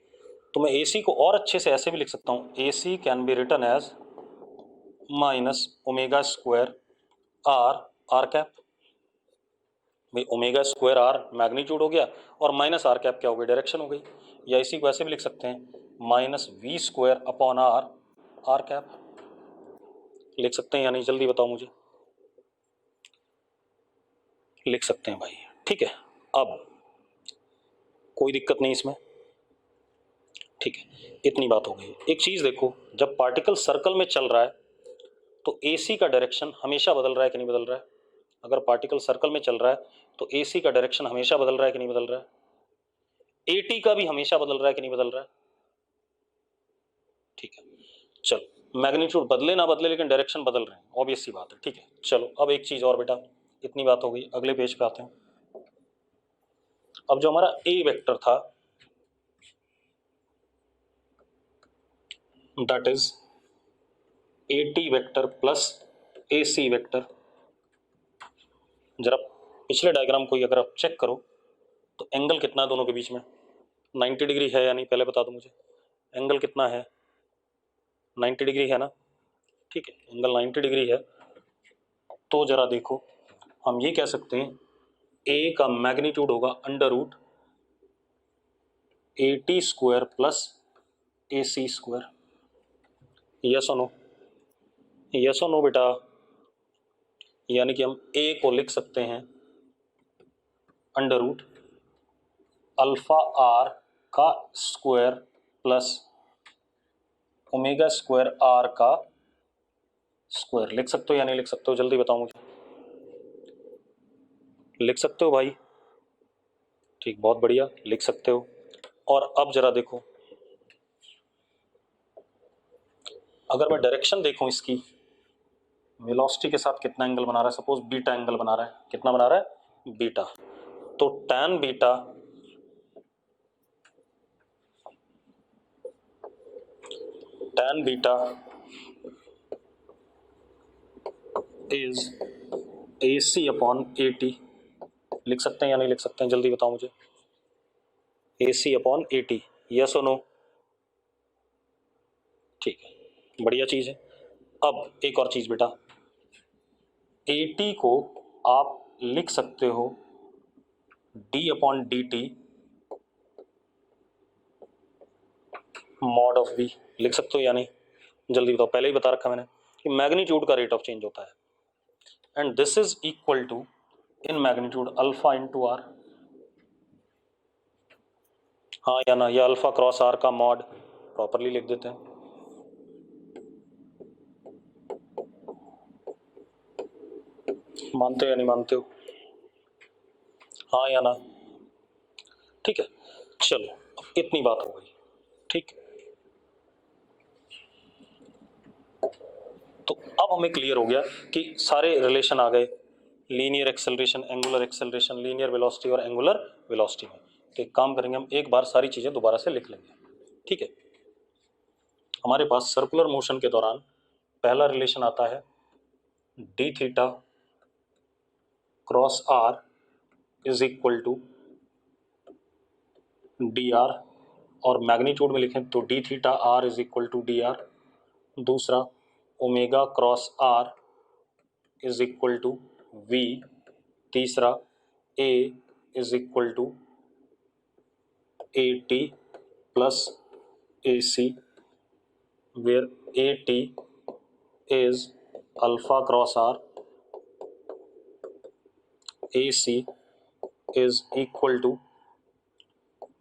तो मैं AC को और अच्छे से ऐसे भी लिख सकता हूं, AC can be written as minus omega square r r cap. भाई ओमेगा स्क्वायर आर मैग्नीट्यूड हो गया और माइनस आर कैप क्या हो गई, डायरेक्शन हो गई। या इसी को ऐसे भी लिख सकते हैं, minus V square upon r r cap. लिख सकते हैं या नहीं, जल्दी बताओ मुझे। लिख सकते हैं भाई, ठीक है। अब कोई दिक्कत नहीं इसमें, ठीक है, इतनी बात हो गई। एक चीज देखो, जब पार्टिकल सर्कल में चल रहा है तो AC का डायरेक्शन हमेशा बदल रहा है कि नहीं बदल रहा है? अगर पार्टिकल सर्कल में चल रहा है तो AC का डायरेक्शन हमेशा बदल रहा है कि नहीं बदल रहा है? AT का भी हमेशा बदल रहा है कि नहीं बदल रहा है? ठीक है, चलो मैग्नीट्यूड बदले ना बदले लेकिन डायरेक्शन बदल रहे हैं, ऑब्वियस सी बात है। ठीक है, चलो अब एक चीज और बेटा, इतनी बात हो गई, अगले पेज पे आते हैं। अब जो हमारा ए वेक्टर था that is A t vector plus A C vector. जरा पिछले डायग्राम को ही अगर आप चेक करो तो एंगल कितना है दोनों के बीच में, 90 डिग्री है या नहीं, पहले बता दो मुझे। एंगल कितना है, 90 डिग्री है ना। ठीक है, एंगल 90 डिग्री है। तो जरा देखो, हम ये कह सकते हैं ए का मैग्नीट्यूड होगा under root a t square plus A c square. Yes और नो, यस और नो बेटा। यानी कि हम ए को लिख सकते हैं अंडर रूट अल्फा आर का square plus omega square r का स्क्वायर। लिख सकते हो या नहीं लिख सकते हो, जल्दी बताओ मुझे। लिख सकते हो भाई? ठीक, बहुत बढ़िया, लिख सकते हो। और अब जरा देखो, अगर मैं डायरेक्शन देखूं इसकी, वेलोसिटी के साथ कितना एंगल बना रहा है, सपोज बीटा एंगल बना रहा है। कितना बना रहा है? बीटा। तो tan beta is a c upon a t. लिख सकते हैं या नहीं लिख सकते हैं, जल्दी बताओ मुझे। ए c upon a T, yes और नो? ठीक है, बढ़िया चीज है। अब एक और चीज बेटा, ए टी को आप लिख सकते हो d upon d t mod of v. लिख सकते हो या नहीं, जल्दी बताओ। पहले ही बता रखा मैंने कि मैग्नीट्यूड का रेट ऑफ चेंज होता है, and this is equal to in magnitude alpha into r. हाँ या ना, ये अल्फा क्रॉस आर का मॉड प्रॉपरली लिख देते हैं। मानते हो या नहीं मानते हो? हाँ या ना? ठीक है, चलो अब इतनी बात हो गई। ठीक, तो अब हमें क्लियर हो गया कि सारे रिलेशन आ गए, linear acceleration, angular acceleration, linear velocity और एंगुलर वेलोसिटी में। तो एक काम करेंगे, हम एक बार सारी चीजें दोबारा से लिख लेंगे। ठीक है, हमारे पास सर्कुलर मोशन के दौरान पहला रिलेशन आता है D theta cross are is equal to D R, और मैग्नीट्यूड में लिखें तो D theta R is equal to D R. दूसरा omega cross are is equal to V. तीसरा A is equal to A T plus A C, where A T is alpha cross R, A C is equal to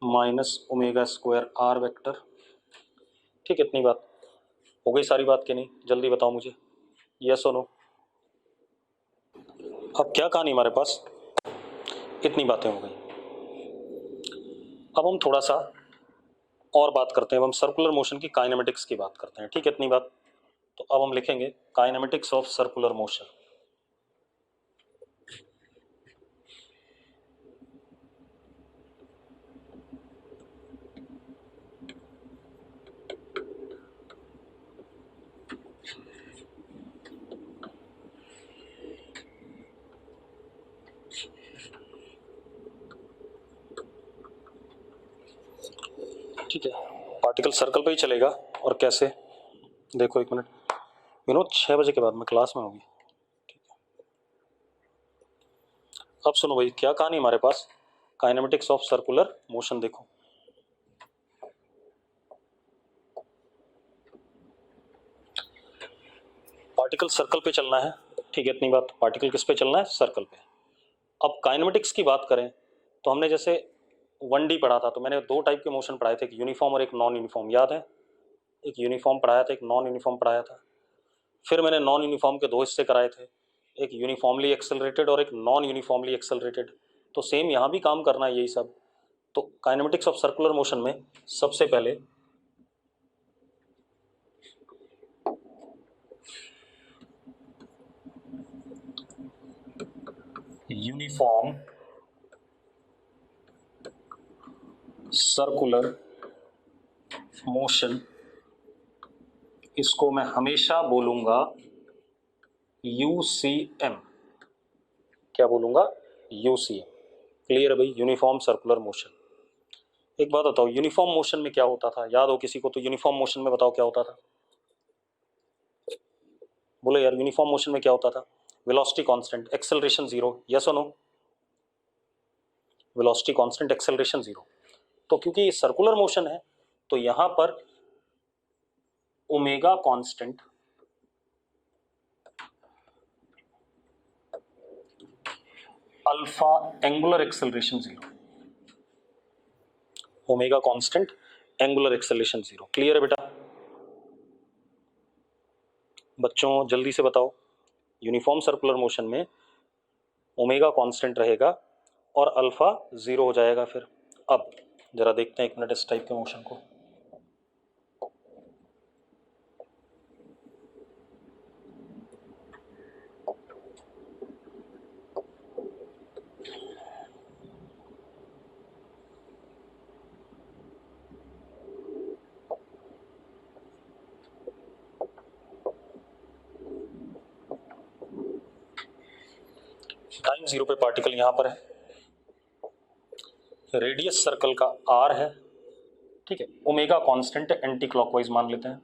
minus omega square are vector. ठीक, इतनी बात हो गई सारी बात की नहीं, जल्दी बताओ मुझे, यस और नो? अब क्या कहानी हमारे पास, इतनी बातें हो गई। अब हम थोड़ा सा और बात करते हैं, अब हम सर्कुलर मोशन की काइनेमेटिक्स की बात करते हैं। ठीक है, इतनी बात। तो अब हम लिखेंगे काइनेमेटिक्स ऑफ सर्कुलर मोशन। ठीक है, पार्टिकल सर्कल पे ही चलेगा, और कैसे देखो, एक मिनट विनोद, 6 बजे के बाद मैं क्लास में होगी। अब सुनो भाई, क्या कहानी हमारे पास, काइनेमेटिक्स ऑफ सर्कुलर मोशन। देखो, पार्टिकल सर्कल पे चलना है। ठीक है, इतनी बात। पार्टिकल किस पे चलना है? सर्कल पे। अब काइनेमेटिक्स की बात करें तो हमने जैसे 1D पढ़ा था, तो मैंने दो टाइप के मोशन पढ़ाए थे, एक यूनिफॉर्म और एक नॉन यूनिफॉर्म, याद है? एक यूनिफॉर्म पढ़ाया था, एक नॉन यूनिफॉर्म पढ़ाया था। फिर मैंने नॉन यूनिफॉर्म के दो हिस्से कराए थे, एक यूनिफॉर्मली एक्सेलरेटेड और एक नॉन यूनिफॉर्मली एक्सेलरेटेड। तो सेम यहाँ भी काम करना है यही सब। तो काइनेमेटिक्स ऑफ सर्कुलर मोशन में सबसे पहले यूनिफॉर्म सर्कुलर मोशन, इसको मैं हमेशा बोलूंगा यूसीएम। क्या बोलूंगा? यूसीएम। क्लियर है भाई? Uniform circular motion. एक बात बताओ, यूनिफॉर्म मोशन में क्या होता था? याद हो किसी को तो? यूनिफॉर्म मोशन में बताओ क्या होता था? बोलो यार, यूनिफॉर्म मोशन में क्या होता था? Velocity constant, acceleration zero, yes और no? Velocity constant, acceleration zero. तो क्योंकि ये सर्कुलर मोशन है तो यहां पर omega constant alpha angular acceleration zero, omega constant angular acceleration zero. Clear है बेटा? बच्चों जल्दी से बताओ, यूनिफॉर्म सर्कुलर मोशन में ओमेगा कांस्टेंट रहेगा और अल्फा जीरो हो जाएगा। फिर अब जरा देखते हैं एक मिनट इस टाइप के मोशन को। टाइम जीरो पे पार्टिकल यहां पर है, रेडियस सर्कल का आर है, ठीक है। ओमेगा कांस्टेंट एंटी क्लॉकवाइज मान लेते हैं।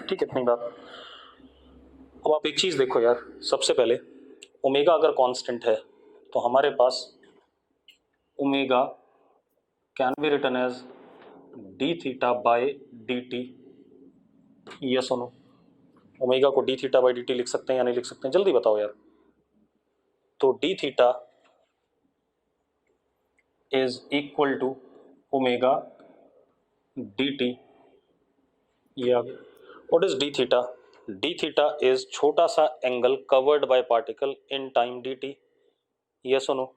ठीक है, इतनी बात। अब आप एक चीज देखो यार, सबसे पहले ओमेगा अगर कांस्टेंट है तो हमारे पास omega can be written as D theta by D T, yes और नो? ओमेगा को D theta by D T लिख सकते हैं या नहीं लिख सकते हैं? जल्दी बताओ यार। तो D theta is equal to omega d t, ये आ गया। What is d theta? D theta is छोटा सा angle covered by particle in time d T, yes और नो?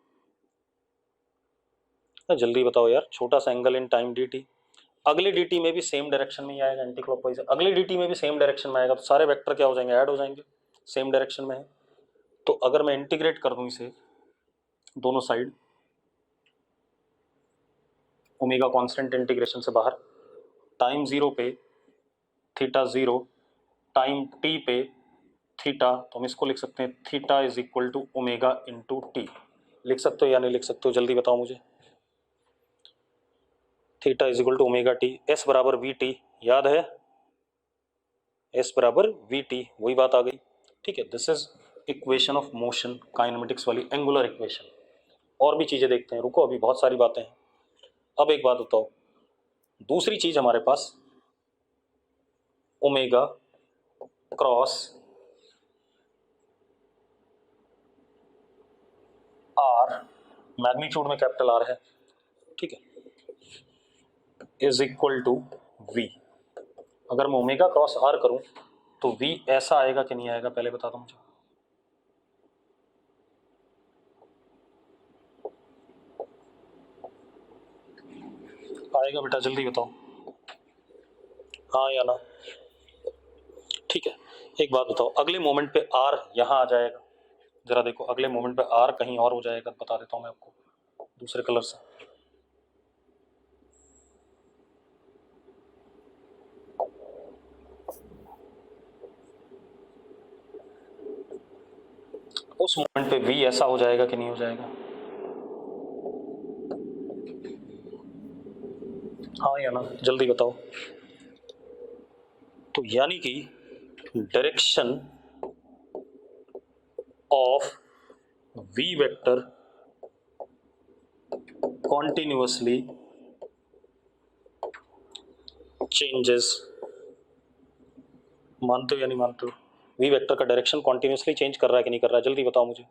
जल्दी बताओ यार, छोटा सा angle in time d t. अगले डी टी में भी सेम डायरेक्शन में ही आएगा, एंटी क्लॉकवाइज। अगले डी टी में भी सेम डायरेक्शन में आएगा, तो सारे वेक्टर क्या हो जाएंगे? ऐड हो जाएंगे, सेम डायरेक्शन में है। तो अगर मैं इंटीग्रेट कर दूं इसे दोनों साइड, ओमेगा कांस्टेंट इंटीग्रेशन से बाहर, टाइम जीरो पे थीटा जीरो, टाइम टी पे थीटा, तो हम इसको लिख सकते हैं theta is equal to omega into t. लिख सकते हो या नहीं लिख सकते हो? जल्दी बताओ मुझे। Theta is equal to omega t, s बराबर वी टी, याद है? एस बराबर वी टी, वही बात आ गई। ठीक है, this is equation of motion, kinematics वाली एंगुलर इक्वेशन। और भी चीजें देखते हैं, रुको, अभी बहुत सारी बातें हैं। अब एक बात बताओ, दूसरी चीज हमारे पास ओमेगा क्रॉस आर, मैग्नीट्यूड में कैपिटल आर है, ठीक है, इज इक्वल टू वी। अगर मैं ओमेगा क्रॉस आर करूं तो वी ऐसा आएगा कि नहीं आएगा? पहले बता दो मुझे। आएगा बेटा, जल्दी बताओ, हाँ या ना? ठीक है, एक बात बताओ, अगले मोमेंट पे आर यहां आ जाएगा, जरा देखो, अगले मोमेंट पे आर कहीं और हो जाएगा, बता देता हूं मैं आपको दूसरे कलर से। उस मोमेंट पे वी ऐसा हो जाएगा कि नहीं हो जाएगा? हाँ या ना? जल्दी बताओ। तो यानी कि direction of we vector continuously changes. मानते हो या नहीं मानते हो? वी वेक्टर का डायरेक्शन कॉन्टिन्यूअसली चेंज कर रहा है कि नहीं कर रहा है? जल्दी बताओ मुझे।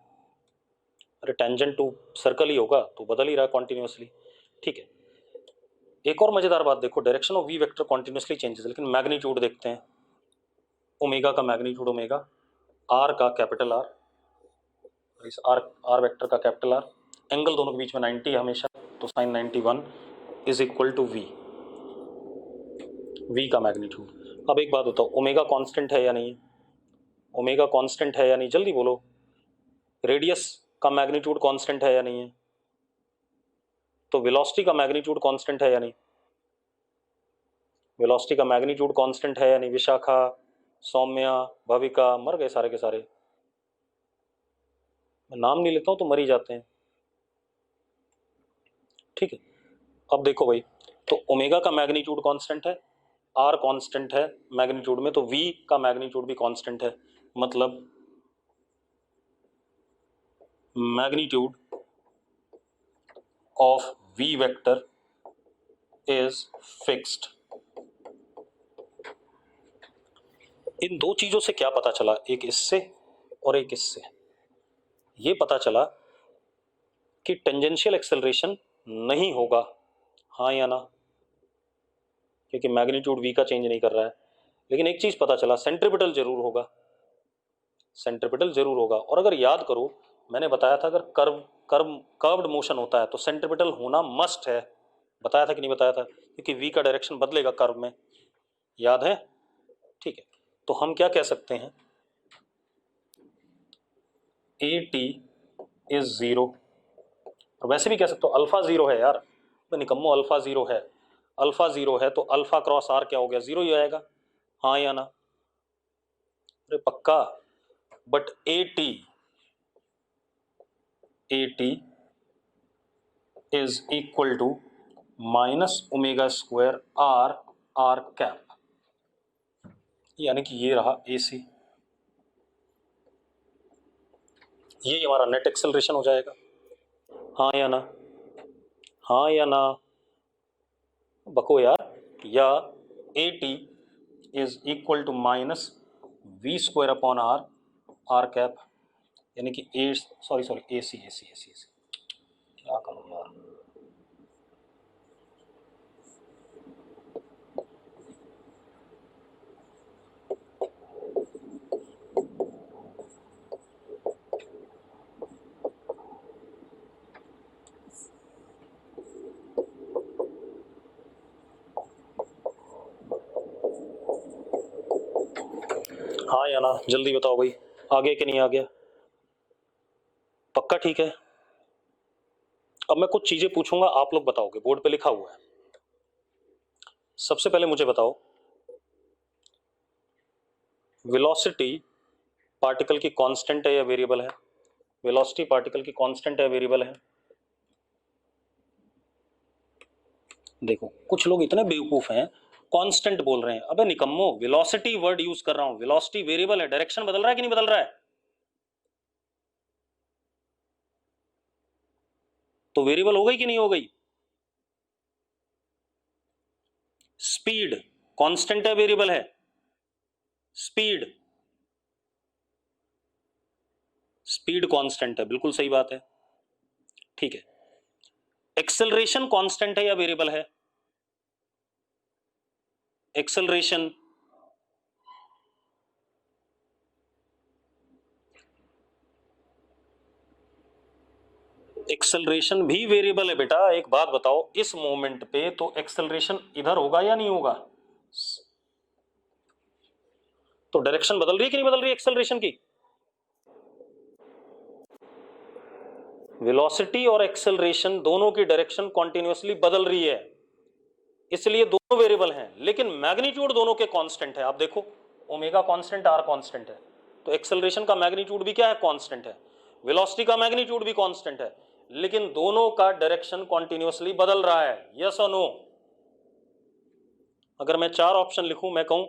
अरे टेंजेंट टू सर्कल ही होगा तो बदल ही रहा है कॉन्टिन्यूअसली, ठीक है। एक और मजेदार बात देखो, direction of we vector continuously changes, लेकिन मैग्नीट्यूड देखते हैं। ओमेगा का मैग्नीट्यूड ओमेगा, आर का कैपिटल आर, इस आर आर वेक्टर का कैपिटल आर, एंगल दोनों के बीच में 90 है हमेशा, तो sine 91 is equal to v. v का मैग्नीट्यूड। अब एक बात बताओ, ओमेगा कांस्टेंट है या नहीं है? ओमेगा कांस्टेंट है या नहीं, जल्दी बोलो। रेडियस का मैग्नीट्यूड कांस्टेंट है या नहीं है? तो वेलोसिटी का मैग्नीट्यूड कांस्टेंट है या नहीं? वेलोसिटी का मैग्नीट्यूड कांस्टेंट है या नहीं? विशाखा, सौम्या, भविका, मर गए सारे के सारे। मैं नाम नहीं लेता हूं तो मर ही जाते हैं। ठीक है, अब देखो भाई, तो ओमेगा का मैग्नीट्यूड कांस्टेंट है, आर कांस्टेंट है मैग्नीट्यूड में, तो वी का मैग्नीट्यूड भी कांस्टेंट है। मतलब magnitude of we vector is fixed. इन दो चीजों से क्या पता चला, एक इससे और एक इससे, ये पता चला कि टेंजेंशियल एक्सेलरेशन नहीं होगा, हाँ या ना, क्योंकि मैग्नीट्यूड वी का चेंज नहीं कर रहा है। लेकिन एक चीज पता चला, सेंट्रीपिटल जरूर होगा, सेंट्रीपिटल जरूर होगा। और अगर याद करो, मैंने बताया था अगर कर्व्ड मोशन होता है तो सेंट्रीपिटल होना मस्ट है, बताया था कि नहीं बताया था? क्योंकि वी का डायरेक्शन बदलेगा कर्व में, याद है? ठीक है, तो हम क्या कह सकते हैं, ए टी इज जीरो। और वैसे भी कह सकते हो अल्फा जीरो है यार, तो निकम्मो अल्फा जीरो है, अल्फा जीरो है तो अल्फा क्रॉस आर क्या हो गया, जीरो ही आएगा, हाँ या ना? अरे पक्का। But a T is equal to minus omega square r r cap, यानी कि ये रहा ए सी, ये हमारा नेट एक्सेलरेशन हो जाएगा, हाँ या ना? हाँ या ना? बको यार। या a T is equal to minus v square upon r r cap, यानी कि ए, सॉरी सॉरी, ए सी ए सी ए सी ए सी, क्या करूँ यार। हाँ या ना, जल्दी बताओ भाई, आ गया कि नहीं आ गया? पक्का ठीक है। अब मैं कुछ चीजें पूछूंगा, आप लोग बताओगे, बोर्ड पे लिखा हुआ है। सबसे पहले मुझे बताओ, वेलोसिटी पार्टिकल की कांस्टेंट है या वेरिएबल है? वेलोसिटी पार्टिकल की कांस्टेंट है, वेरिएबल है? देखो कुछ लोग इतने बेवकूफ हैं, कांस्टेंट बोल रहे हैं। अबे निकम्मो, वेलोसिटी वर्ड यूज कर रहा हूं, वेलोसिटी वेरिएबल है, डायरेक्शन बदल रहा है कि नहीं बदल रहा है? तो वेरिएबल हो गई कि नहीं हो गई? स्पीड कांस्टेंट है, वेरिएबल है? स्पीड, स्पीड कांस्टेंट है, बिल्कुल सही बात है। ठीक है, एक्सेलरेशन कांस्टेंट है या वेरिएबल है? एक्सेलरेशन, एक्सेलरेशन भी वेरिएबल है बेटा। एक बात बताओ, इस मोमेंट पे तो एक्सेलरेशन इधर होगा या नहीं होगा? तो डायरेक्शन बदल रही है कि नहीं बदल रही है एक्सेलरेशन की? वेलोसिटी और एक्सेलरेशन दोनों की डायरेक्शन कॉन्टिन्यूसली बदल रही है, इसलिए दोनों वेरिएबल हैं, लेकिन मैग्नीट्यूड दोनों के कांस्टेंट है। आप देखो, ओमेगा कांस्टेंट, आर कांस्टेंट है, तो एक्सेलरेशन का मैग्नीट्यूड भी क्या है, कांस्टेंट है। वेलोसिटी का मैग्नीट्यूड भी कांस्टेंट है, लेकिन दोनों का डायरेक्शन कॉन्टिन्यूसली बदल रहा है, यस और नो? अगर मैं चार ऑप्शन लिखूं, मैं कहूं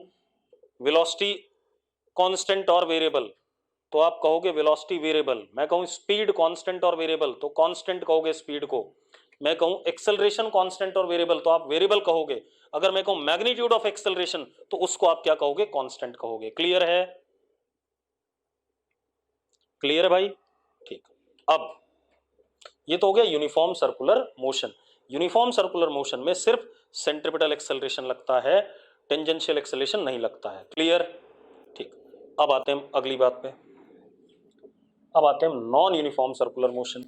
वेलोसिटी कांस्टेंट और वेरिएबल, तो आप कहोगे वेलोसिटी वेरिएबल। मैं कहूं स्पीड कांस्टेंट और वेरिएबल, तो कांस्टेंट कहोगे स्पीड को। मैं कहूं एक्सेलरेशन कांस्टेंट और वेरिएबल, तो आप वेरिएबल कहोगे। अगर मैं कहूं मैग्नीट्यूड ऑफ एक्सेलरेशन, तो उसको आप क्या कहोगे, कांस्टेंट कहोगे। क्लियर है? क्लियर है भाई? ठीक। अब ये तो हो गया uniform circular motion. Uniform circular motion में सिर्फ सेंट्रिपिटल एक्सेलरेशन लगता है, टेंजेंशियल एक्सेलरेशन नहीं लगता है। क्लियर? ठीक। अब आते हैं अगली बात पे, अब आते हैं non uniform circular motion.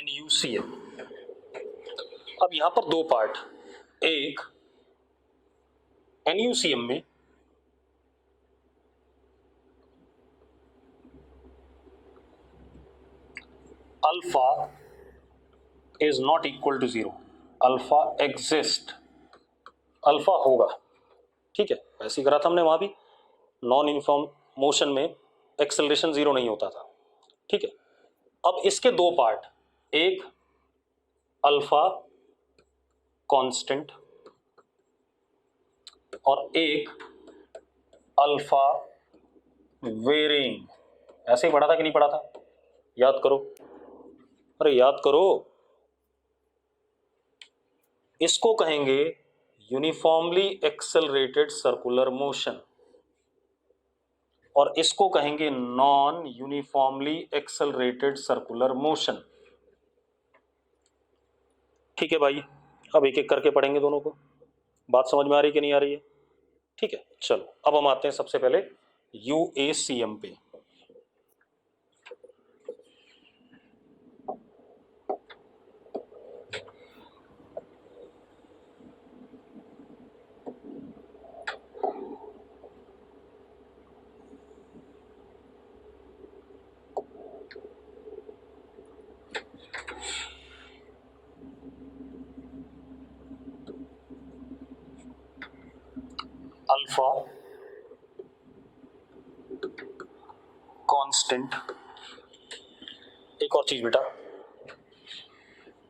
NuCl। अब यहां पर दो पार्ट, एक NuCl में alpha is not equal to 0, alpha exist, alpha होगा, ठीक है, ऐसे ही करा था हमने वहां भी, नॉन यूनिफॉर्म मोशन में एक्सेलरेशन 0 नहीं होता था, ठीक है। अब इसके दो पार्ट, एक अल्फा कांस्टेंट और एक अल्फा वेरिंग। ऐसे ही पढ़ा था कि नहीं पढ़ा था, याद करो, अरे याद करो। इसको कहेंगे यूनिफॉर्मली एक्सेलरेटेड सर्कुलर मोशन और इसको कहेंगे non uniformly accelerated circular motion, ठीक है भाई। अब एक एक करके पढ़ेंगे दोनों को, बात समझ में आ रही कि नहीं आ रही है, ठीक है। चलो अब हम आते हैं सबसे पहले UACM पे। अल्फा कांस्टेंट, एक और चीज बेटा,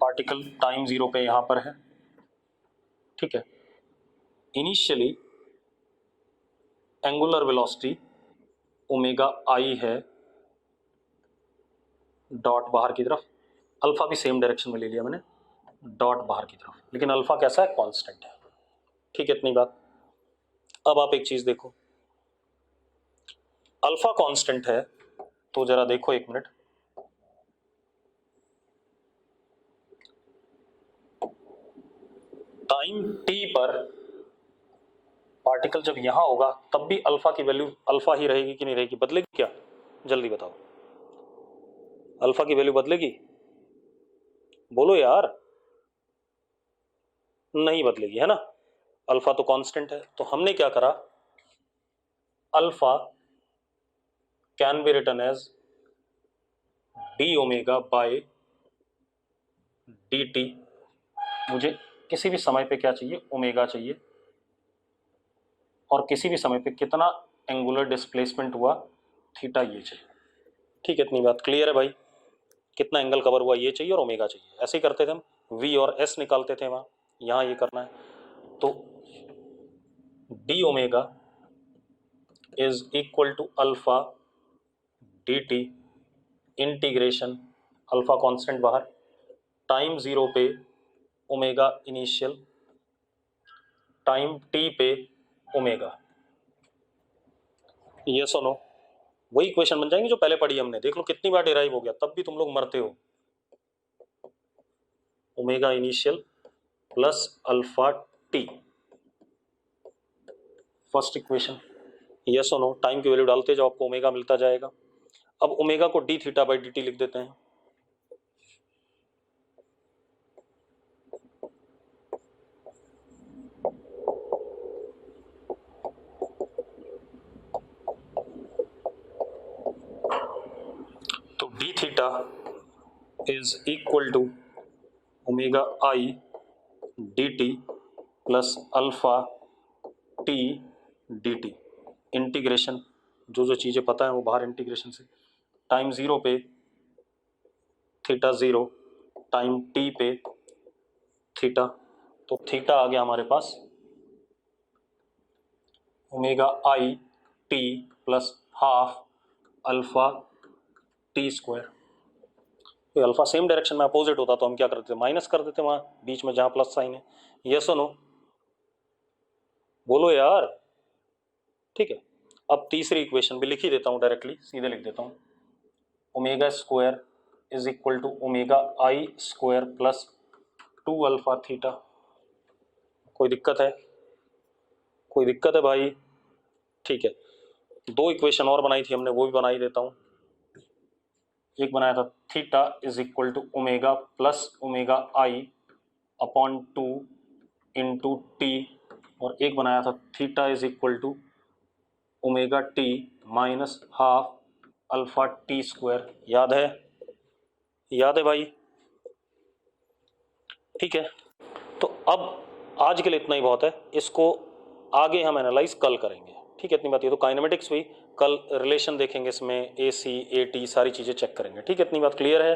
पार्टिकल टाइम 0 पे यहां पर है, ठीक है। इनिशियली एंगुलर वेलोसिटी ओमेगा आई है, डॉट बाहर की तरफ, अल्फा भी सेम डायरेक्शन में ले लिया मैंने, डॉट बाहर की तरफ, लेकिन अल्फा कैसा है, कांस्टेंट है, ठीक है, इतनी बात। अब आप एक चीज देखो, अल्फा कांस्टेंट है तो जरा देखो एक मिनट, टाइम t पर पार्टिकल जब यहां होगा तब भी अल्फा की वैल्यू अल्फा ही रहेगी कि नहीं रहेगी, बदलेगी क्या, जल्दी बताओ, अल्फा की वैल्यू बदलेगी, बोलो यार, नहीं बदलेगी, है ना, अल्फा तो कांस्टेंट है। तो हमने क्या करा, alpha can be written as d omega by D t, मुझे किसी भी समय पे क्या चाहिए, ओमेगा चाहिए, और किसी भी समय पे कितना एंगुलर डिस्प्लेसमेंट हुआ, थीटा, ये चाहिए, ठीक है, इतनी बात क्लियर है भाई, कितना एंगल कवर हुआ ये चाहिए और ओमेगा चाहिए, ऐसे ही करते थे हम, वी और एस निकालते थे वहां, यहां ये करना है। तो d omega is equal to alpha d t integration, alpha constant बाहर, टाइम 0 पे ओमेगा इनिशियल, टाइम टी पे ओमेगा, ये सुनो, वही इक्वेशन बन जाएंगे जो पहले पढ़ी हमने, देख लो कितनी बार डिराइव हो गया, तब भी तुम लोग मरते हो। Omega initial plus alpha T, first equation, ये सुनो, टाइम की वैल्यू डालते जाओ, आपको ओमेगा मिलता जाएगा। अब ओमेगा को D theta by D T लिख देते हैं, तो D theta is equal to omega i d t plus alpha t d t, integration, जो जो चीज़ें पता है वो बाहर इंटीग्रेशन से, टाइम 0 पे थीटा 0, टाइम टी पे थीटा, तो थीटा आ गया हमारे पास omega I T plus half alpha T square. तो अल्फा सेम डायरेक्शन में अपोजिट होता तो हम क्या करते थे, माइनस कर देते वहां बीच में जहां प्लस साइन है, ये सुनो, बोलो यार, ठीक है। अब तीसरी इक्वेशन भी लिख ही देता हूं, डायरेक्टली सीधे लिख देता हूं, omega square is equal to omega i square plus 2 alpha theta. कोई दिक्कत है, कोई दिक्कत है भाई, ठीक है। दो इक्वेशन और बनाई थी हमने, वो भी बना ही देता हूं, एक बनाया था theta is equal to omega plus omega i upon 2 into t, और एक बनाया था theta is equal to omega t minus half alpha T square. याद है? याद है भाई? ठीक है, तो अब आज के लिए इतना ही बहुत है, इसको आगे हम एनालाइज कल करेंगे। ठीक है, इतनी बात। ये तो काइनेमेटिक्स हुई, कल रिलेशन देखेंगे इसमें, ए सी ए टी सारी चीज़ें चेक करेंगे। ठीक है, इतनी बात क्लियर है?